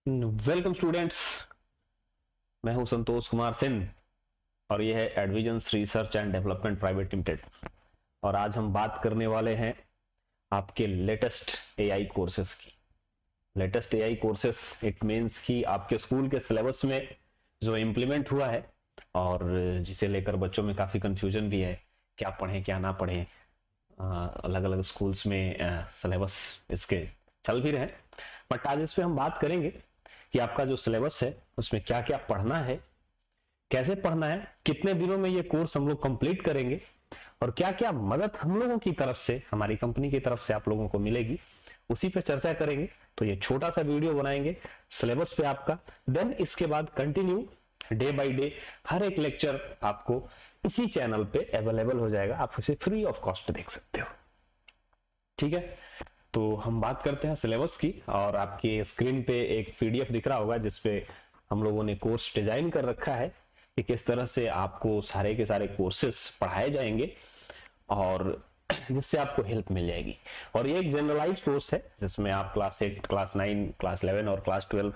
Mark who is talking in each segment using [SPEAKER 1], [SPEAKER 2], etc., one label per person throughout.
[SPEAKER 1] Welcome students. मैं हूं संतोष कुमार सिंह और ये है Advisions research and development private limited. और आज हम बात करने वाले हैं आपके लेटेस्ट एआई कोर्सेज की। Latest AI courses it means कि आपके स्कूल के सिलेबस में जो इम्प्लीमेंट हुआ है और जिसे लेकर बच्चों में काफ़ी कंफ्यूजन भी है, क्या पढ़ें क्या ना पढ़ें। अलग अलग स्कूल्स में सिलेबस इसके चल भी रहे हैं, बट आज इस पे हम बात करेंगे कि आपका जो सिलेबस है उसमें क्या क्या पढ़ना है, कैसे पढ़ना है, कितने दिनों में ये कोर्स हम लोग कंप्लीट करेंगे और क्या क्या मदद हम लोगों की तरफ से, हमारी कंपनी की तरफ से आप लोगों को मिलेगी, उसी पे चर्चा करेंगे। तो ये छोटा सा वीडियो बनाएंगे सिलेबस पे आपका, देन इसके बाद कंटिन्यू डे बाय डे हर एक लेक्चर आपको इसी चैनल पे अवेलेबल हो जाएगा, आप इसे फ्री ऑफ कॉस्ट देख सकते हो। ठीक है, तो हम बात करते हैं सिलेबस की। और आपकी स्क्रीन पे एक पीडीएफ दिख रहा होगा जिसपे हम लोगों ने कोर्स डिजाइन कर रखा है कि किस तरह से आपको सारे के सारे कोर्सेस पढ़ाए जाएंगे और जिससे आपको हेल्प मिल जाएगी। और ये एक जनरलाइज कोर्स है जिसमें आप क्लास 8, क्लास 9, क्लास 11 और क्लास 12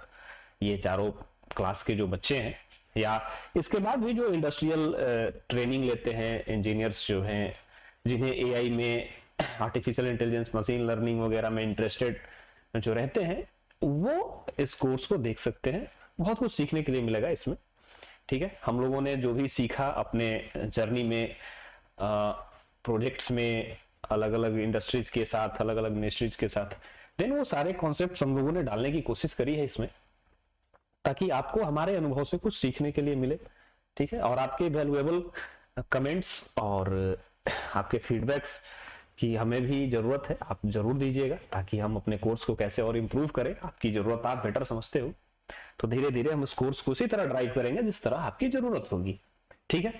[SPEAKER 1] ये चारों क्लास के जो बच्चे हैं या इसके बाद भी जो इंडस्ट्रियल ट्रेनिंग लेते हैं, इंजीनियर्स जो हैं जिन्हें एआई में, आर्टिफिशियल इंटेलिजेंस, मशीन लर्निंग वगैरह में इंटरेस्टेड जो रहते हैं, वो इस कोर्स को देख सकते हैं। बहुत कुछ सीखने के लिए मिलेगा इसमें। ठीक है, हम लोगों ने जो भी सीखा अपने जर्नी में, प्रोजेक्ट्स में, अलग अलग इंडस्ट्रीज के साथ, अलग अलग मिनिस्ट्रीज के साथ, देन वो सारे कॉन्सेप्ट्स हम लोगों ने डालने की कोशिश करी है इसमें, ताकि आपको हमारे अनुभव से कुछ सीखने के लिए मिले। ठीक है, और आपके वैल्यूएबल कमेंट्स और आपके फीडबैक्स की हमें भी जरूरत है, आप जरूर दीजिएगा ताकि हम अपने कोर्स को कैसे और इम्प्रूव करें। आपकी जरूरत आप बेटर समझते हो, तो धीरे धीरे हम इस कोर्स को उसी तरह ड्राइव करेंगे जिस तरह आपकी जरूरत होगी। ठीक है,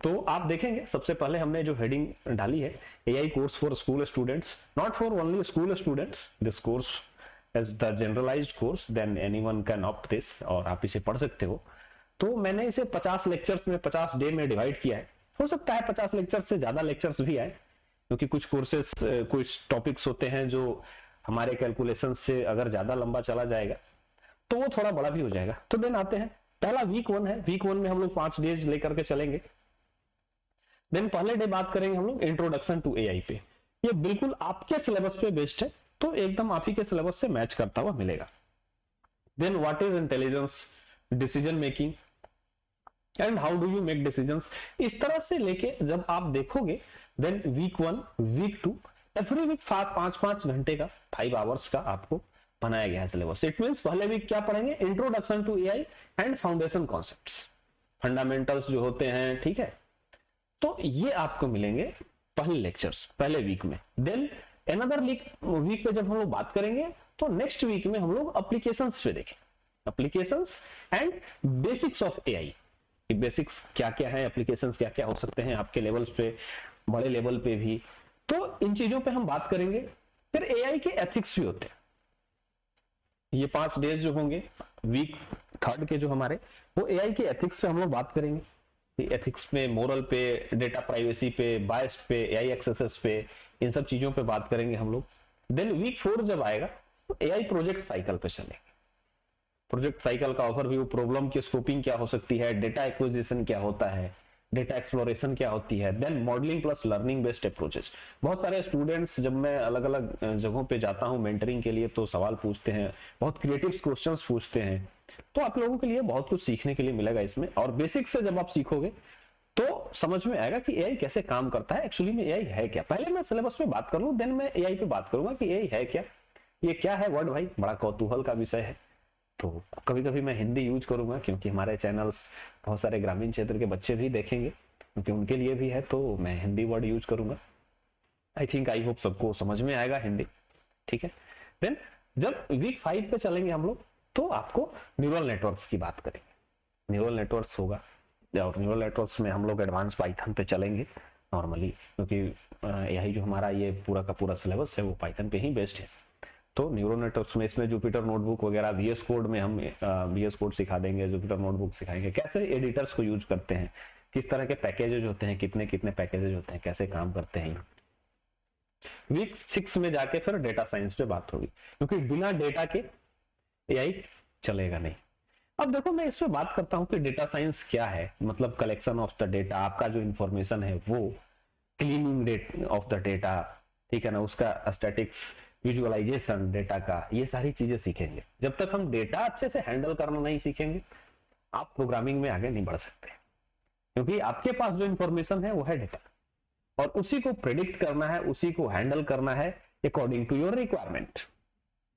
[SPEAKER 1] तो आप देखेंगे सबसे पहले हमने जो हेडिंग डाली है, AI course for school students, not for only school students, this course as the generalised course, then anyone can opt this, और आप इसे पढ़ सकते हो। तो मैंने इसे 50 लेक्चर्स में 50 डे में डिवाइड किया है। हो सकता है 50 लेक्चर्स से ज्यादा लेक्चर्स भी आए, क्योंकि कुछ कोर्सेस, कुछ टॉपिक्स होते हैं जो हमारे कैलकुलेशन से अगर ज्यादा लंबा चला जाएगा तो वो थोड़ा बड़ा भी हो जाएगा। तो देन आते हैं, पहला वीक 1 है। वीक 1 में हम लोग 5 डेज लेकर के चलेंगे। देन पहले डे बात करेंगे हम लोग इंट्रोडक्शन टू एआई पे। ये बिल्कुल आपके सिलेबस पे बेस्ड है, तो एकदम आप ही के सिलेबस से मैच करता हुआ मिलेगा। Then what is intelligence, decision making and how do you make decisions. इस तरह से लेके जब आप देखोगे, then week 1, week 2, every week 5-5 घंटे का, 5 आवर्स का आपको बनाया गया है सिलेबस। इट मींस पहले वीक क्या पढ़ेंगे, introduction to AI and foundation concepts, fundamentals जो होते हैं। ठीक है, तो ये आपको मिलेंगे पहले लेक्चर्स, पहले वीक में। देन अनदर वीक पे जब हम लोग बात करेंगे, तो नेक्स्ट वीक में हम लोग एप्लीकेशंस पे देखें, applications and basics of AI. Basics क्या क्या है, एप्लीकेशंस क्या क्या हो सकते हैं आपके लेवल्स पे, बड़े लेवल पे भी, तो इन चीजों पे हम बात करेंगे। फिर एआई के एथिक्स भी होते हैं। ये 5 डेज जो होंगे वीक 3 के जो हमारे, वो एआई के एथिक्स पे हम लोग बात करेंगे। एथिक्स में मोरल पे, डेटा प्राइवेसी पे, बायस पे, एआई एक्सेसेस पे, इन सब चीजों पे बात करेंगे हम लोग। देन वीक 4 जब आएगा तो एआई प्रोजेक्ट साइकिल पे चलेंगे। प्रोजेक्ट साइकिल का ओवरव्यू, प्रॉब्लम की स्कोपिंग क्या हो सकती है, डेटा एक्विजिशन क्या होता है, डेटा एक्सप्लोरेशन क्या होती है, then modelling plus learning based approaches. बहुत सारे स्टूडेंट्स, जब मैं अलग अलग जगहों पे जाता हूं मेंटरिंग के लिए, तो सवाल पूछते हैं, बहुत क्रिएटिव क्वेश्चंस पूछते हैं। तो आप लोगों के लिए बहुत कुछ सीखने के लिए मिलेगा इसमें। और बेसिक से जब आप सीखोगे तो समझ में आएगा कि एआई कैसे काम करता है, एक्चुअली में एआई है क्या। पहले मैं सिलेबस पे बात कर लूं, देन मैं एआई पे बात करूंगा कि एआई है क्या, ये क्या है वर्ड। भाई बड़ा कौतूहल का विषय है, तो कभी कभी मैं हिंदी यूज करूंगा, क्योंकि हमारे चैनल्स बहुत सारे ग्रामीण क्षेत्र के बच्चे भी देखेंगे, क्योंकि उनके लिए भी है, तो मैं हिंदी वर्ड यूज करूंगा। आई होप सबको समझ में आएगा हिंदी। ठीक है, देन जब वीक 5 पे चलेंगे हम लोग, तो आपको न्यूरल नेटवर्क्स की बात करेंगे। न्यूरल नेटवर्क्स होगा, और न्यूरल नेटवर्क्स में हम लोग एडवांस पाइथन पे चलेंगे नॉर्मली, क्योंकि यही जो हमारा ये पूरा का पूरा सिलेबस है वो पाइथन पे ही बेस्ड है। तो न्यूरो नेटवर्क्स में इसमें जुपिटर नोटबुक वगैरह, वीएस कोड में हम वीएस कोड सिखा देंगे, जुपिटर नोटबुक सिखाएंगे, कैसे एडिटर्स को यूज करते हैं, किस तरह के पैकेजेज होते हैं, कितने कितने पैकेजेज होते हैं, कैसे काम करते हैं। वीक 6 में जाके फिर डेटा साइंस पे बात होगी, क्योंकि बिना डेटा के एआई चलेगा नहीं। अब देखो मैं इस पे बात करता हूँ कि डेटा साइंस क्या है, मतलब कलेक्शन ऑफ द डेटा, आपका जो इंफॉर्मेशन है वो, cleaning date of the data, ठीक है ना, उसका स्टैटिक्स, विजुअलाइजेशन डेटा का, ये सारी चीजें सीखेंगे। जब तक हम डेटा अच्छे से हैंडल करना नहीं सीखेंगे आप प्रोग्रामिंग में आगे नहीं बढ़ सकते, क्योंकि आपके पास जो इंफॉर्मेशन है वो है डेटा, और उसी को प्रेडिक्ट करना है, उसी को हैंडल करना है according to your requirement.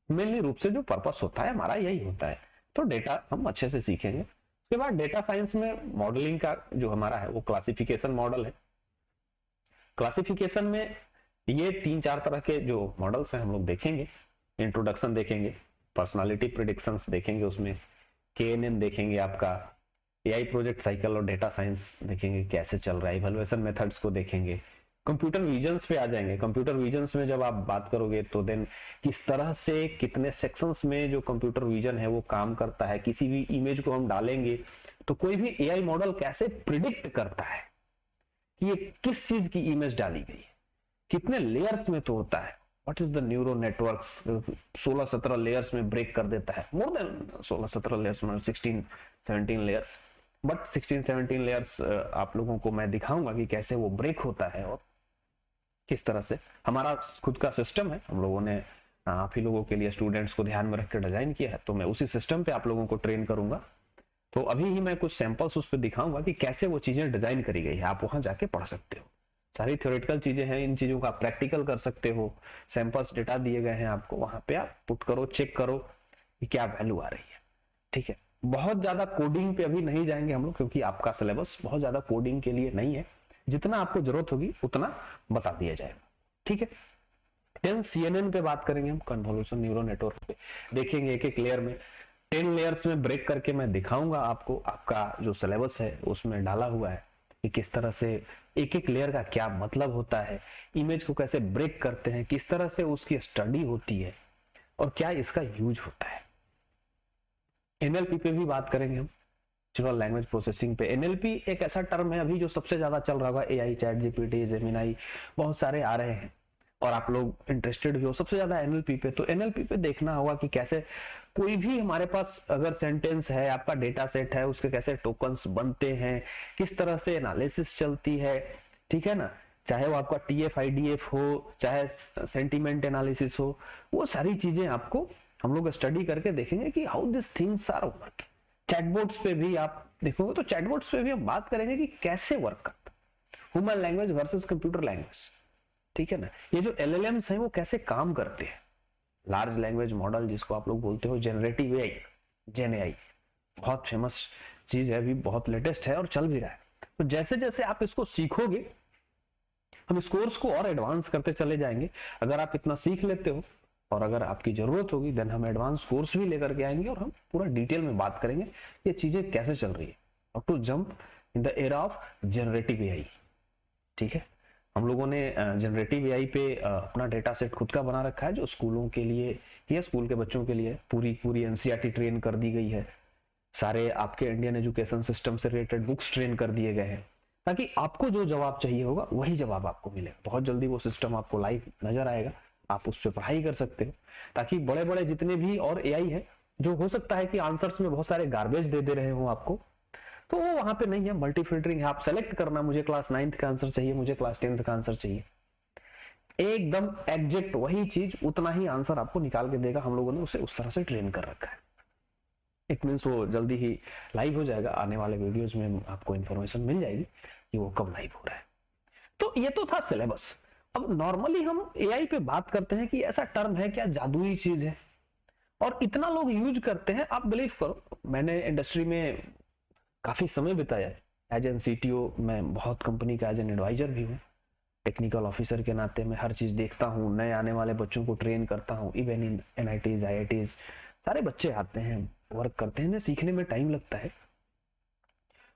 [SPEAKER 1] Mainly रूप से जो पर्पस होता है हमारा यही होता है। तो डेटा हम अच्छे से सीखेंगे। उसके बाद डेटा साइंस में मॉडलिंग का जो हमारा है वो क्लासिफिकेशन मॉडल है। क्लासिफिकेशन में ये 3-4 तरह के जो मॉडल्स हैं हम लोग देखेंगे। इंट्रोडक्शन देखेंगे, पर्सनालिटी प्रेडिक्शंस देखेंगे, उसमें KNN देखेंगे, आपका AI प्रोजेक्ट साइकिल और डेटा साइंस देखेंगे कैसे चल रहा है, इवैल्यूएशन मेथड्स को देखेंगे, कंप्यूटर विजन्स पे आ जाएंगे। कंप्यूटर विजन्स में जब आप बात करोगे तो देन किस तरह से कितने सेक्शंस में जो कंप्यूटर विजन है वो काम करता है, किसी भी इमेज को हम डालेंगे तो कोई भी AI मॉडल कैसे प्रिडिक्ट करता है कि ये किस चीज की इमेज डाली गई है, कितने लेयर्स में तोड़ता है, what is the neuro networks, 16-17 layers में ब्रेक कर देता है, मोर देन 16-17 लेयर्स में, 16-17 लेयर्स, बट 16-17 लेयर्स आप लोगों को मैं दिखाऊंगा कि कैसे वो ब्रेक होता है और किस तरह से। हमारा खुद का सिस्टम है, हम लोगों ने आप ही लोगों के लिए, स्टूडेंट्स को ध्यान में रखकर डिजाइन किया है, तो मैं उसी सिस्टम पे आप लोगों को ट्रेन करूंगा। तो अभी ही मैं कुछ सैंपल्स उस पर दिखाऊंगा कि कैसे वो चीजें डिजाइन करी गई है, आप वहां जाके पढ़ सकते हो। सारी थ्योरेटिकल चीजें हैं, इन चीजों का प्रैक्टिकल कर सकते हो। सैंपल्स डेटा दिए गए हैं आपको, वहां पे आप पुट करो, चेक करो कि क्या वैल्यू आ रही है, ठीक है। बहुत ज्यादा कोडिंग पे अभी नहीं जाएंगे हम लोग, क्योंकि आपका सिलेबस बहुत ज्यादा कोडिंग के लिए नहीं है। जितना आपको जरूरत होगी उतना बता दिया जाएगा, ठीक है। देन CNN पे बात करेंगे हम, कन्वोल्यूशन न्यूरल नेटवर्क पे देखेंगे एक एक लेयर में, 10 लेयर्स में ब्रेक करके मैं दिखाऊंगा आपको। आपका जो सिलेबस है उसमें डाला हुआ है कि किस तरह से एक एक लेयर का क्या मतलब होता है, इमेज को कैसे ब्रेक करते हैं, किस तरह से उसकी स्टडी होती है और क्या इसका यूज होता है। NLP पे भी बात करेंगे हम, नेचुरल लैंग्वेज प्रोसेसिंग पे। NLP एक ऐसा टर्म है अभी जो सबसे ज्यादा चल रहा होगा, AI, चैट GPT, जेमिनाई, बहुत सारे आ रहे हैं और आप लोग इंटरेस्टेड भी हो सबसे ज्यादा NLP पे। तो NLP पे देखना होगा कि कैसे कोई भी हमारे पास अगर सेंटेंस है, आपका डेटा सेट है, उसके कैसे टोकन्स बनते हैं, किस तरह से एनालिसिस चलती है, ठीक है ना। चाहे वो आपका TF-IDF हो, चाहे सेंटीमेंट एनालिसिस हो, वो सारी चीजें आपको हम लोग स्टडी करके देखेंगे कि how this things are work. Chatbots पे भी आप देखोगे तो चैटबॉट्स पे भी हम बात करेंगे कि कैसे वर्क करता है, human language versus computer language, ठीक है ना। ये जो LLMs हैं वो कैसे काम करते हैं, लार्ज लैंग्वेज मॉडल जिसको आप लोग बोलते हो जनरेटिव AI, GenAI, बहुत फेमस चीज है, अभी बहुत लेटेस्ट है और चल भी रहा है। तो जैसे जैसे आप इसको सीखोगे हम इस कोर्स को और एडवांस करते चले जाएंगे। अगर आप इतना सीख लेते हो और अगर आपकी जरूरत होगी देन हम एडवांस कोर्स भी लेकर के आएंगे और हम पूरा डिटेल में बात करेंगे ये चीजें कैसे चल रही है, how to jump in the era of generative AI, ठीक है। हम लोगों ने जनरेटिव AI पे अपना डेटा सेट खुद का बना रखा है, जो स्कूलों के लिए या स्कूल के बच्चों के लिए पूरी NCERT ट्रेन कर दी गई है। सारे आपके इंडियन एजुकेशन सिस्टम से रिलेटेड बुक्स ट्रेन कर दिए गए हैं, ताकि आपको जो जवाब चाहिए होगा वही जवाब आपको मिलेगा। बहुत जल्दी वो सिस्टम आपको लाइव नजर आएगा, आप उस पर पढ़ाई कर सकते हो, ताकि बड़े बड़े जितने भी और AI है, जो हो सकता है कि आंसर्स में बहुत सारे गार्बेज दे रहे हो आपको, तो वो वहां पे नहीं है। मल्टी फिल्टरिंग है, आप सेलेक्ट करना, मुझे क्लास 9th का आंसर चाहिए, मुझे क्लास 10th का आंसर चाहिए, एकदम एग्जैक्ट वही चीज, उतना ही आंसर आपको निकाल के देगा। हम लोगों ने उसे उस तरह से ट्रेन कर रखा है। इट मीन्स वो जल्दी ही लाइव हो जाएगा, आने वाले वीडियोस में आपको इंफॉर्मेशन मिल जाएगी कि वो कब लाइव हो रहा है। तो ये तो था सिलेबस। अब नॉर्मली हम AI पे बात करते हैं कि ऐसा टर्म है क्या, जादुई चीज है और इतना लोग यूज करते हैं। आप बिलीव करो, मैंने इंडस्ट्री में काफी समय बिताया एज एन CTO, मैं बहुत कंपनी का एज एन एडवाइजर भी हूँ, टेक्निकल ऑफिसर के नाते मैं हर चीज देखता हूँ, नए आने वाले बच्चों को ट्रेन करता हूँ, इवन इन NITs, IITs सारे बच्चे आते हैं, वर्क करते हैं, सीखने में टाइम लगता है।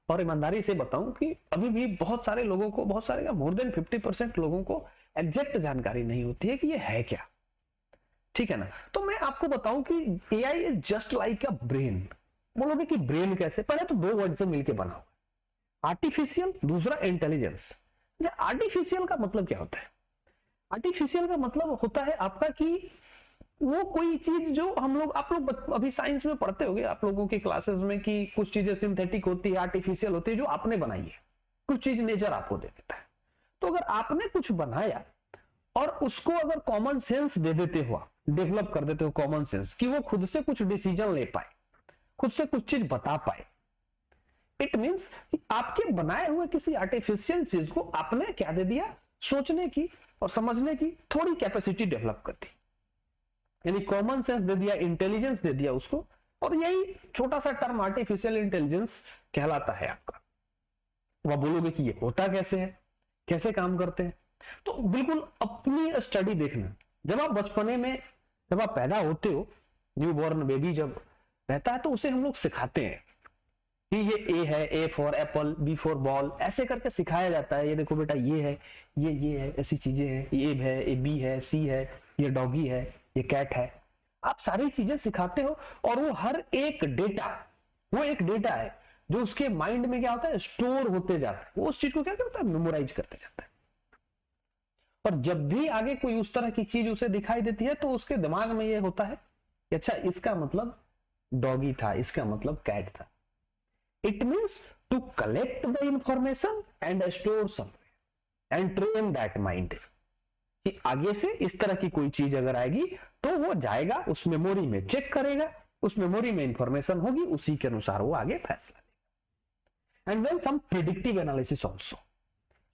[SPEAKER 1] और ईमानदारी से बताऊं कि अभी भी बहुत सारे लोगों को, बहुत सारे, मोर देन 50% लोगों को एग्जैक्ट जानकारी नहीं होती है कि ये है क्या, ठीक है ना। तो मैं आपको बताऊं कि AI is just like a brain. बोलोगे कि ब्रेन कैसे, पहले तो 2 वर्ड से मिलकर बना हुआ, आर्टिफिशियल, दूसरा इंटेलिजेंस। आर्टिफिशियल का मतलब क्या होता है? आर्टिफिशियल का मतलब होता है आपका कि वो कोई चीज जो हम लोग, आप लोग अभी साइंस में पढ़ते होंगे आप लोगों की क्लासेस में कि कुछ चीजें सिंथेटिक होती है, आर्टिफिशियल होती है, जो आपने बनाई है, कुछ चीज नेचर आपको दे देता है। तो अगर आपने कुछ बनाया और उसको अगर कॉमन सेंस दे देते हो, डेवलप कर देते हो कॉमन सेंस, कि वो खुद से कुछ डिसीजन ले पाए, खुद से कुछ चीज बता पाए, इट मींस आपके बनाए हुए किसी आर्टिफिशियल चीज को आपने क्या दे दिया, सोचने की और समझने की थोड़ी कैपेसिटी डेवलप कर दी, यानी कॉमन सेंस दे दिया, इंटेलिजेंस दे दिया उसको। और यही छोटा सा टर्म आर्टिफिशियल इंटेलिजेंस कहलाता है आपका। वह बोलोगे कि ये होता कैसे है, कैसे काम करते हैं, तो बिल्कुल अपनी स्टडी देखना। जब आप बचपने में, जब आप पैदा होते हो, न्यू बॉर्न बेबी जब रहता है, तो उसे हम लोग सिखाते हैं कि ये ए है, A for apple, B for ball, ऐसे करके सिखाया जाता है। ये देखो बेटा ये है, ये है, ऐसी चीजें हैं, ये है, ये बी है, सी है, ये डॉगी है, ये कैट है। आप सारी चीजें सिखाते हो और वो हर एक डेटा, वो एक डेटा है जो उसके माइंड में क्या होता है, स्टोर होते जाता है। वो उस चीज को क्या करता है, मेमोराइज करते जाता है। और जब भी आगे कोई उस तरह की चीज उसे दिखाई देती है, तो उसके दिमाग में ये होता है कि अच्छा इसका मतलब डॉगी था, इसका मतलब कैट था। It means to collect the information and store somewhere and train that mind, कि आगे से इस तरह की कोई चीज अगर आएगी तो वो जाएगा उस मेमोरी में, चेक करेगा, उस मेमोरी में इंफॉर्मेशन होगी, उसी के अनुसार वो आगे फैसला लेगा। And then some predictive analysis also,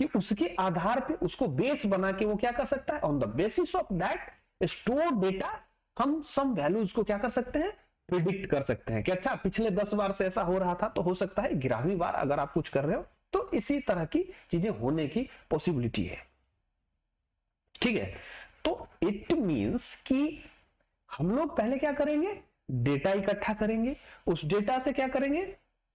[SPEAKER 1] कि उसके आधार पे, उसको बेस बना के वो क्या कर सकता है, on the basis of that store data हम सम वैल्यूज को क्या कर सकते हैं, प्रिडिक्ट कर सकते हैं कि अच्छा पिछले 10 बार से ऐसा हो रहा था, तो हो सकता है 11वीं बार अगर आप कुछ कर रहे हो तो इसी तरह की चीजें होने की पॉसिबिलिटी है। ठीक है, तो इट मींस कि हम लोग पहले क्या करेंगे, डेटा इकट्ठा करेंगे, उस डेटा से क्या करेंगे,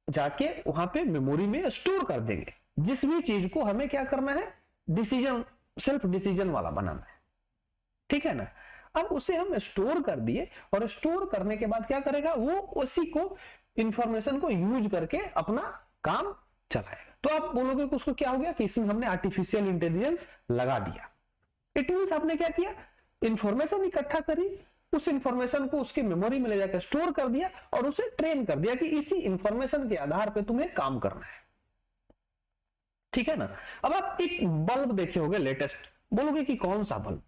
[SPEAKER 1] जाके वहां पे मेमोरी में स्टोर कर देंगे। जिस भी चीज को हमें क्या करना है, डिसीजन, सेल्फ डिसीजन वाला बनाना है, ठीक है ना। अब उसे हम स्टोर कर दिए, और स्टोर करने के बाद क्या करेगा वो, उसी को, इंफॉर्मेशन को यूज करके अपना काम चलाएगा। तो आप बोलोगे कि उसको क्या हो गया, कि इसमें हमने आर्टिफिशियल इंटेलिजेंस लगा दिया। इट मींस आपने क्या किया, इंफॉर्मेशन इकट्ठा करी, उस इंफॉर्मेशन को उसकी मेमोरी में ले जाकर स्टोर कर दिया, और उसे ट्रेन कर दिया कि इसी इंफॉर्मेशन के आधार पर तुम्हें काम करना है। ठीक है ना। अब आप एक बल्ब देखे होंगे लेटेस्ट, बोलोगे कि कौन सा बल्ब,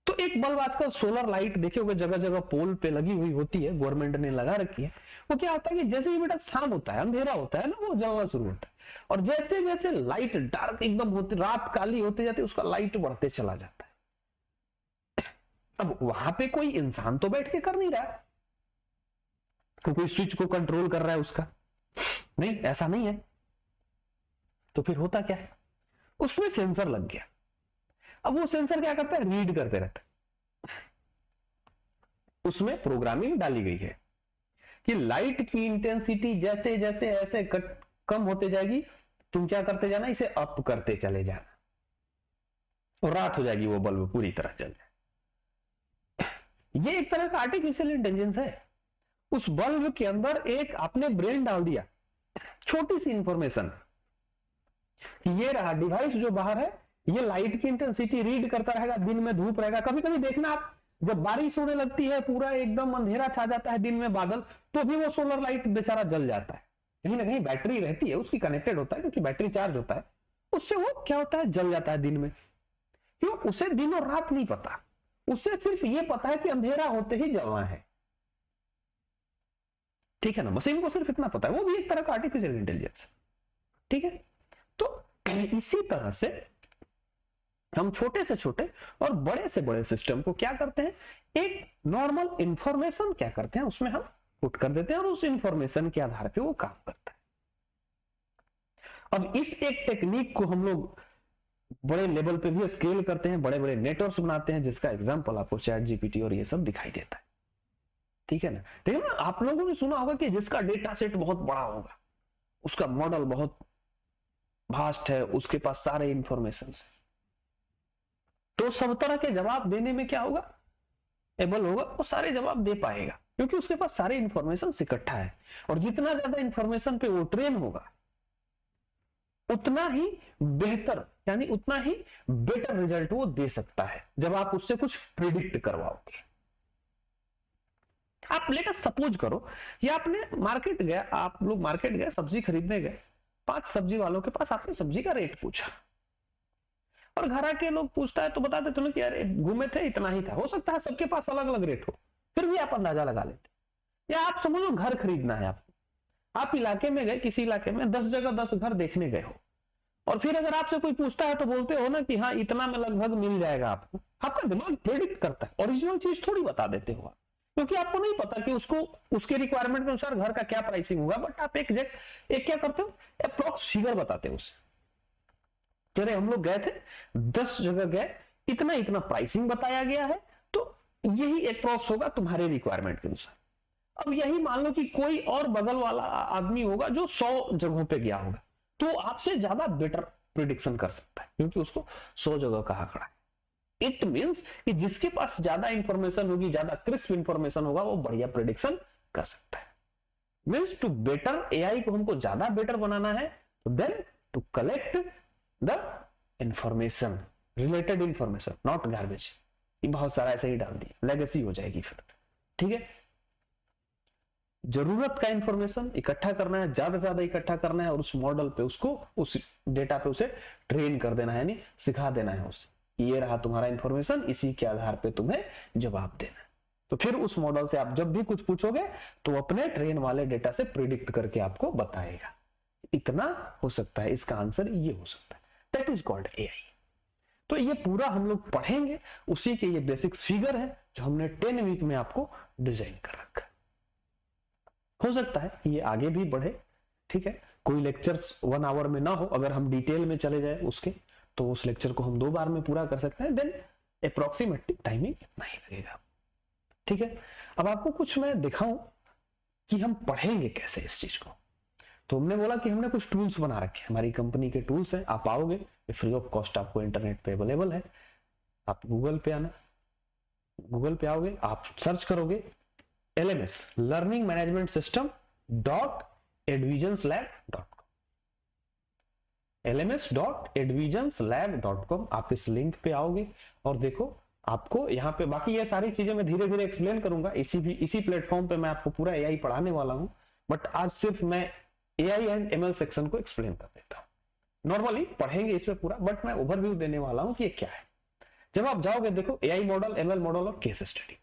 [SPEAKER 1] तो एक बल्ब आजकल सोलर लाइट देखे होंगे, जगह जगह पोल पे लगी हुई होती है, गवर्नमेंट ने लगा रखी है। वो क्या होता है कि जैसे ही बेटा शाम होता है, अंधेरा होता है ना, वो जलना शुरू होता है, और जैसे जैसे लाइट डार्क एकदम होती, रात काली होती जाती है, उसका लाइट बढ़ते चला जाता है। अब वहां पे कोई इंसान तो बैठ के कर नहीं रहा है, कोई स्विच को कंट्रोल कर रहा है उसका, नहीं, ऐसा नहीं है। तो फिर होता क्या है, उसमें सेंसर लग गया। अब वो सेंसर क्या करता है, रीड करते रहता है। उसमें प्रोग्रामिंग डाली गई है कि लाइट की इंटेंसिटी जैसे जैसे ऐसे कम होते जाएगी, तुम क्या करते जाना, इसे अप करते चले जाना, और रात हो जाएगी, वो बल्ब पूरी तरह जल जाए। ये एक तरह का आर्टिफिशियल इंटेलिजेंस है। उस बल्ब के अंदर एक आपने ब्रेन डाल दिया, छोटी सी इंफॉर्मेशन, ये रहा डिवाइस जो बाहर है, ये लाइट की इंटेंसिटी रीड करता रहेगा, दिन में धूप रहेगा। कभी कभी देखना आप, जब बारिश होने लगती है, पूरा एकदम अंधेरा छा जाता है, दिन में बादल, तो भी वो सोलर लाइट बेचारा जल जाता है। कहीं ना कहीं बैटरी रहती है उसकी, कनेक्टेड होता है, क्योंकि बैटरी चार्ज होता है, उससे वो क्या होता है, जल जाता है दिन में। क्यों, उसे दिन और रात नहीं पता, उससे सिर्फ ये पता है कि अंधेरा होते ही जलना है। ठीक है ना, मशीन को सिर्फ इतना पता है। वो भी एक तरह का आर्टिफिशियल इंटेलिजेंस। ठीक है, तो इसी तरह से हम छोटे से छोटे और बड़े से बड़े सिस्टम को क्या करते हैं, एक नॉर्मल इंफॉर्मेशन क्या करते हैं उसमें हम पुट कर देते हैं, और उस इंफॉर्मेशन के आधार पे वो काम करता है। अब इस एक टेक्निक को हम लोग बड़े लेवल पे भी स्केल करते हैं, बड़े बड़े नेटवर्क्स बनाते हैं, जिसका एग्जांपल आपको चैट जीपीटी और ये सब दिखाई देता है। ठीक है ना। देखिए ना, आप लोगों ने सुना होगा कि जिसका डेटा सेट बहुत बड़ा होगा, उसका मॉडल बहुत वास्ट है, उसके पास सारे इंफॉर्मेशन है, तो सब तरह के जवाब देने में क्या होगा, एबल होगा, वो सारे जवाब दे पाएगा, क्योंकि उसके पास सारे इंफॉर्मेशन इकट्ठा है। और जितना ज्यादा इंफॉर्मेशन पे वो ट्रेन होगा, उतना ही बेहतर, यानी उतना ही बेटर रिजल्ट वो दे सकता है, जब आप उससे कुछ प्रिडिक्ट करवाओगे। आप लेकर सपोज करो या आपने मार्केट गया, आप लोग मार्केट गए, सब्जी खरीदने गए, 5 सब्जी वालों के पास आपने सब्जी का रेट पूछा और घर आके लोग पूछता है तो बता देते हो कि यार घूमे थे इतना ही था। हो सकता है सबके पास अलग अलग रेट हो, फिर भी आप अंदाजा लगा लेते। या आप समझो घर खरीदना है आपको, आप इलाके में गए, किसी इलाके में 10 जगह 10 घर देखने गए हो और फिर अगर आपसे कोई पूछता है तो बोलते हो ना कि हाँ इतना में लगभग मिल जाएगा आपको। आपका दिमाग प्रेडिक्ट करता है, ओरिजिनल चीज थोड़ी बता देते हो आप, क्योंकि आपको नहीं पता कि उसको उसके रिक्वायरमेंट के अनुसार घर का क्या प्राइसिंग होगा। बट आप एक क्या करते हो, अप्रोक्स फिगर बताते हो उसे। चले हम लोग गए थे, 10 जगह गए, इतना इतना प्राइसिंग बताया गया है, तो यही अप्रोक्स होगा तुम्हारे रिक्वायरमेंट के अनुसार। अब यही मान लो कि कोई और बगल वाला आदमी होगा जो 100 जगहों पे गया होगा, तो आपसे ज्यादा बेटर प्रिडिक्शन कर सकता है क्योंकि उसको 100 जगह का आंकड़ा है। इट मींस कि जिसके पास ज्यादा इंफॉर्मेशन होगी, ज्यादा क्रिस्प इंफॉर्मेशन होगा, वो बढ़िया प्रिडिक्शन कर सकता है। मींस टू बेटर, एआई को हमको ज्यादा बेटर बनाना है, तो then to collect the information, related information, not garbage. बहुत सारा ऐसे ही डाल दिया, लेगेसी हो जाएगी फिर। ठीक है, जरूरत का इंफॉर्मेशन इकट्ठा करना है, ज्यादा से ज्यादा इकट्ठा करना है और उस मॉडल पे उसको, उस डेटा पे उसे ट्रेन कर देना है, यानी सिखा देना है उसे, ये रहा तुम्हारा इंफॉर्मेशन, इसी के आधार पे तुम्हें जवाब देना है। तो फिर उस मॉडल से आप जब भी कुछ पूछोगे तो अपने ट्रेन वाले डेटा से प्रिडिक्ट करके आपको बताएगा इतना हो सकता है, इसका आंसर ये हो सकता है। That is called AI. तो ये पूरा हम लोग पढ़ेंगे, उसी के ये बेसिक्स फिगर है जो हमने 10 वीक में आपको डिजाइन कर रखा है। हो सकता है ये आगे भी बढ़े, ठीक है, कोई लेक्चर्स 1 आवर में ना हो, अगर हम डिटेल में चले जाए उसके, तो उस लेक्चर को हम 2 बार में पूरा कर सकते हैं, देन अप्रोक्सीमेटली टाइमिंग नहीं लगेगा। ठीक है, अब आपको कुछ मैं दिखाऊं कि हम पढ़ेंगे कैसे इस चीज को। तो हमने बोला कि हमने कुछ टूल्स बना रखे हैं, हमारी कंपनी के टूल्स हैं, आप आओगे, फ्री ऑफ कॉस्ट आपको इंटरनेट पे अवेलेबल है। आप गूगल पे आना, गूगल पे आओगे, आप सर्च करोगे LMS, learning management system .advisionslab.com, LMS.advisionslab.com। आप इस लिंक पे आओगे और देखो आपको यहाँ पे, बाकी ये सारी चीजें मैं धीरे धीरे एक्सप्लेन करूंगा, इसी प्लेटफॉर्म पे मैं आपको पूरा एआई पढ़ाने वाला हूं, बट आज सिर्फ मैं एआई एंड ML सेक्शन को एक्सप्लेन कर देता हूं। नॉर्मली पढ़ेंगे इसमें पूरा, बट मैं ओवरव्यू देने वाला हूं कि ये क्या है। जब आप जाओगे देखो एआई मॉडल, ML मॉडल और केस स्टडी,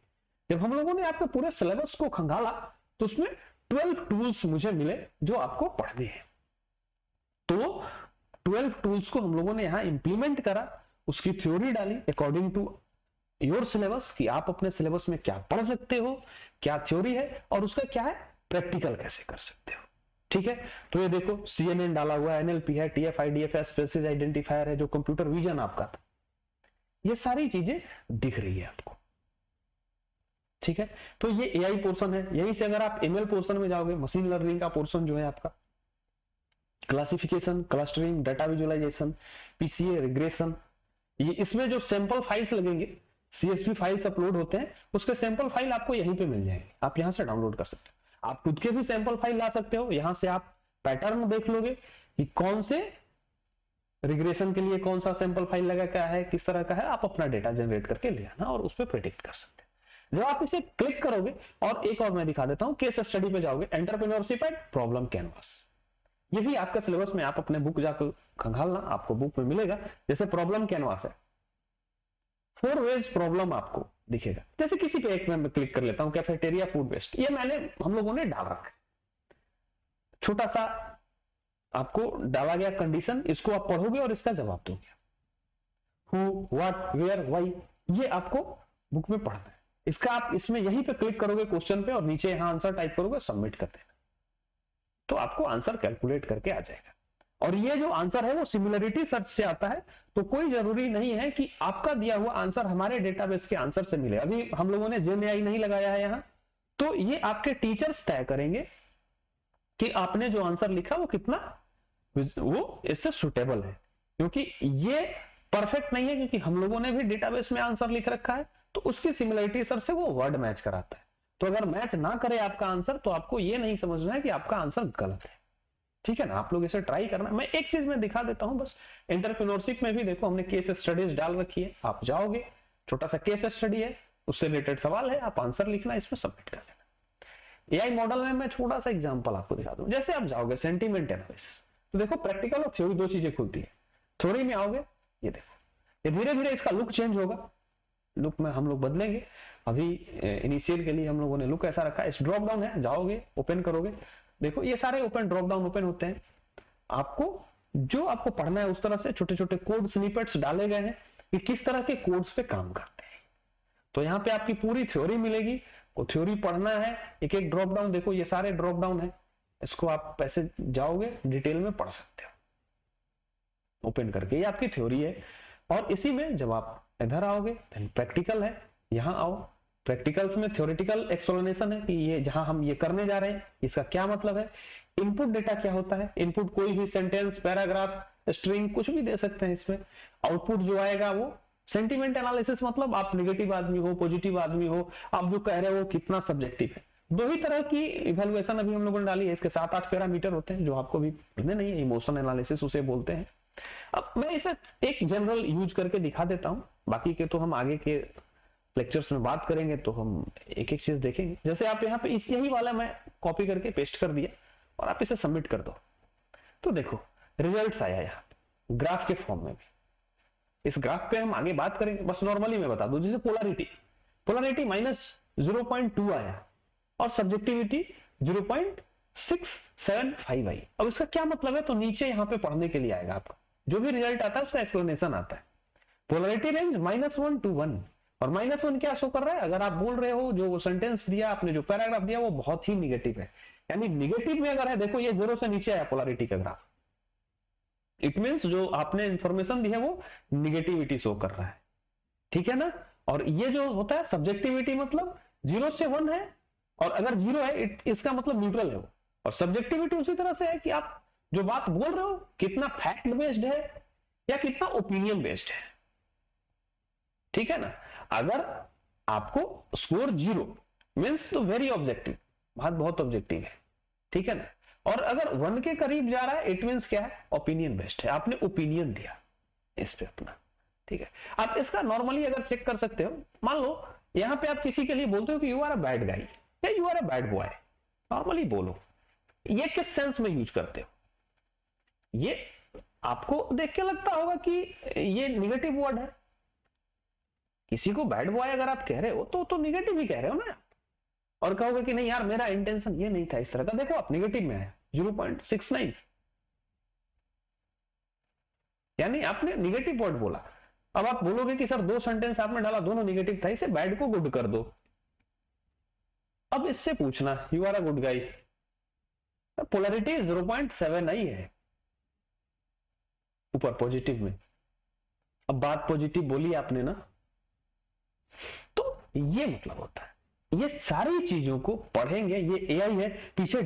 [SPEAKER 1] जब हम लोगों ने आपके पूरे सिलेबस को खंगाला तो उसमें 12 टूल्स मुझे मिले जो आपको पढ़ने हैं। तो 12 टूल्स को हम लोगों ने यहां इंप्लीमेंट करा, उसकी थ्योरी डाली अकॉर्डिंग टू योर सिलेबस, कि आप अपने सिलेबस में क्या पढ़ सकते हो, क्या थ्योरी है और उसका क्या है प्रैक्टिकल कैसे कर सकते हो। ठीक है, तो ये देखो CNN डाला हुआ है, NLP है, TF-IDF स्पेसिस आइडेंटिफायर है, जो कंप्यूटर विजन आपका था, ये सारी चीजें दिख रही है आपको। ठीक है, तो ये एआई पोर्शन है। यहीं से अगर आप ML पोर्शन में जाओगे, मशीन लर्निंग का पोर्शन जो है आपका, classification, clustering, data visualisation, PCA, regression, ये इसमें जो सैंपल फाइल्स लगेंगे, CSV फाइल्स अपलोड होते हैं, उसके सैंपल फाइल आपको यहीं पे मिल जाएंगे, आप यहां से डाउनलोड कर सकते हो। आप खुद के भी सैंपल फाइल ला सकते हो, यहां से आप पैटर्न देख लोगे कि कौन से रिग्रेशन के लिए कौन सा सैंपल फाइल लगा, क्या है, किस तरह का है, आप अपना डेटा जनरेट करके ले आना और उस पर प्रेडिक्ट कर सकते हैं। जब आप इसे क्लिक करोगे, और एक और मैं दिखा देता हूं, केस स्टडी पे जाओगे, एंटरप्रेन्योरशिप एंड प्रॉब्लम कैनवास, ये भी आपका सिलेबस में, आप अपने बुक जाकर खंगालना, आपको बुक में मिलेगा। जैसे प्रॉब्लम कैनवास है, 4 वेज प्रॉब्लम आपको दिखेगा। जैसे किसी पे एक मैं क्लिक कर लेता हूं, कैफेटेरिया फूड वेस्ट, ये हम लोगों ने डाल रखा है, छोटा सा आपको डाला गया कंडीशन, इसको आप पढ़ोगे और इसका जवाब दोगे। हु, व्हाट, वेयर, व्हाई, ये आपको बुक में पढ़ना है। इसका आप इसमें यहीं पे क्लिक करोगे क्वेश्चन पे और नीचे यहां आंसर टाइप करोगे, सबमिट कर देना, तो आपको आंसर कैलकुलेट करके आ जाएगा। और ये जो आंसर है वो सिमिलरिटी सर्च से आता है, तो कोई जरूरी नहीं है कि आपका दिया हुआ आंसर हमारे डेटाबेस के आंसर से मिले। अभी हम लोगों ने जेएनएआई नहीं लगाया है यहां, तो ये आपके टीचर्स तय करेंगे कि आपने जो आंसर लिखा वो कितना वो इससे सुटेबल है, क्योंकि ये परफेक्ट नहीं है, क्योंकि हम लोगों ने भी डेटाबेस में आंसर लिख रखा है, तो उसकी सिमिलरिटी सर से वो वर्ड मैच कराता है। तो अगर मैच ना करे आपका आंसर, तो आपको ये नहीं समझना है कि आपका आंसर गलत है। ठीक है ना, आप लोग इसे ट्राई करना। मैं एक चीज में दिखा देता हूं बस, एंटरप्रेन्योरशिप में भी देखो हमने केस स्टडीज डाल रखी है, आप जाओगे, छोटा सा केस स्टडी है, उससे रिलेटेड सवाल है, आप आंसर लिखना, इसमें सबमिट कर देना। एआई मॉडल में मैं छोटा सा एग्जांपल आपको दिखा दूं। जैसे आप जाओगे सेंटीमेंट एनालिसिस, तो देखो प्रैक्टिकल और थ्योरी दो चीजें खुलती है। थ्योरी में आओगे, ये देखो, ये धीरे धीरे इसका लुक चेंज होगा, लुक में हम लोग बदलेंगे। अभी इनिशियल के लिए हम लोगों ने लुक ऐसा रखा है, इस ड्रॉप डाउन है, जाओगे ओपन करोगे, देखो ये सारे ओपन ड्रॉप डाउन ओपन होते हैं। आपको जो आपको पढ़ना है उस तरह से छोटे छोटे कोड स्निपेट्स डाले गए हैं कि किस तरह के कोड्स पे काम करते हैं। तो यहाँ पे आपकी पूरी थ्योरी मिलेगी, वो थ्योरी पढ़ना है, एक एक ड्रॉप डाउन, देखो ये सारे ड्रॉप डाउन है, इसको आप पैसे जाओगे डिटेल में पढ़ सकते हो ओपन करके, ये आपकी थ्योरी है। और इसी में जब आप इधर आओगे प्रैक्टिकल है, यहां आओ, प्रैक्टिकल्स में थ्योरेटिकल एक्सप्लेनेशन है कि ये जहां हम ये करने जा रहे हैं इसका क्या मतलब है, इनपुट डेटा क्या होता है, इनपुट कोई भी सेंटेंस, पैराग्राफ, स्ट्रिंग कुछ भी दे सकते हैं इसमें। आउटपुट जो आएगा वो सेंटीमेंट एनालिसिस, मतलब आप नेगेटिव आदमी हो, पॉजिटिव आदमी हो, आप जो कह रहे हो कितना सब्जेक्टिव है। दो ही तरह की इवैल्यूएशन अभी हम लोगों ने डाली है, इसके 7-8 पैरामीटर होते हैं जो आपको भी पढ़ने नहीं है, इमोशन एनालिसिस उसे बोलते हैं। अब मैं इसे एक जनरल यूज करके दिखा देता हूं, बाकी के तो हम आगे के लेक्चर्स में बात करेंगे, तो हम एक एक चीज देखेंगे। जैसे आप यहाँ पे इस यही वाला मैं कॉपी करके पेस्ट कर दिया और आप इसे सबमिट कर दो, तो देखो रिजल्ट्स आया यहाँ ग्राफ के फॉर्म में भी। इस ग्राफ पे हम आगे बात करेंगे, बस नॉर्मली मैं बता दूं, जैसे पोलैरिटी -0.2 आया और सब्जेक्टिविटी 0.675 आई। अब इसका क्या मतलब है, तो नीचे यहाँ पे पढ़ने के लिए आएगा, आपका जो भी रिजल्ट आता है उसका एक्सप्लेनेशन आता है। पोलैरिटी रेंज -1 to 1, और -1 क्या शो कर रहा है, अगर आप बोल रहे हो जो सेंटेंस दिया आपने, जो पैराग्राफ दिया वो बहुत ही निगेटिव है, यानी निगेटिव में अगर है, देखो ये 0 से नीचे आया पोलैरिटी का ग्राफ, इट मींस जो आपने इंफॉर्मेशन दी है वो निगेटिविटी शो कर रहा है, ठीक है ना। और ये जो होता है सब्जेक्टिविटी, मतलब 0 से 1 है, और अगर 0 है इसका मतलब न्यूट्रल है वो। और सब्जेक्टिविटी उसी तरह से है कि आप जो बात बोल रहे हो कितना फैक्ट बेस्ड है या कितना ओपिनियन बेस्ड है, ठीक है ना। अगर आपको स्कोर 0 मींस तो वेरी ऑब्जेक्टिव, बात बहुत ऑब्जेक्टिव है, ठीक है ना। और अगर 1 के करीब जा रहा है इट मींस क्या है, ओपिनियन बेस्ड है, आपने ओपिनियन दिया इस पे अपना, ठीक है। आप इसका नॉर्मली अगर चेक कर सकते हो, मान लो यहां पे आप किसी के लिए बोलते हो कि you are a bad guy या you are a bad boy, normally बोलो, ये किस सेंस में यूज करते हो, ये आपको देख के लगता होगा कि ये निगेटिव वर्ड है। किसी को बैड बॉय अगर आप कह रहे हो तो निगेटिव ही कह रहे हो ना, और कहोगे कि नहीं यार मेरा इंटेंशन ये नहीं था इस तरह का, देखो आप निगेटिव में है 0.69, यानी आपने निगेटिव वर्ड बोला। अब आप बोलोगे कि सर 2 सेंटेंस आपने डाला दोनों निगेटिव था, इसे बैड को गुड कर दो। अब इससे पूछना you are a good guy, polarity 0.7 आई है ऊपर पॉजिटिव में। अब बात पॉजिटिव बोली आपने ना, तो ये मतलब होता है। ये सारी चीजों को पढ़ेंगे, ये एआई है, पीछे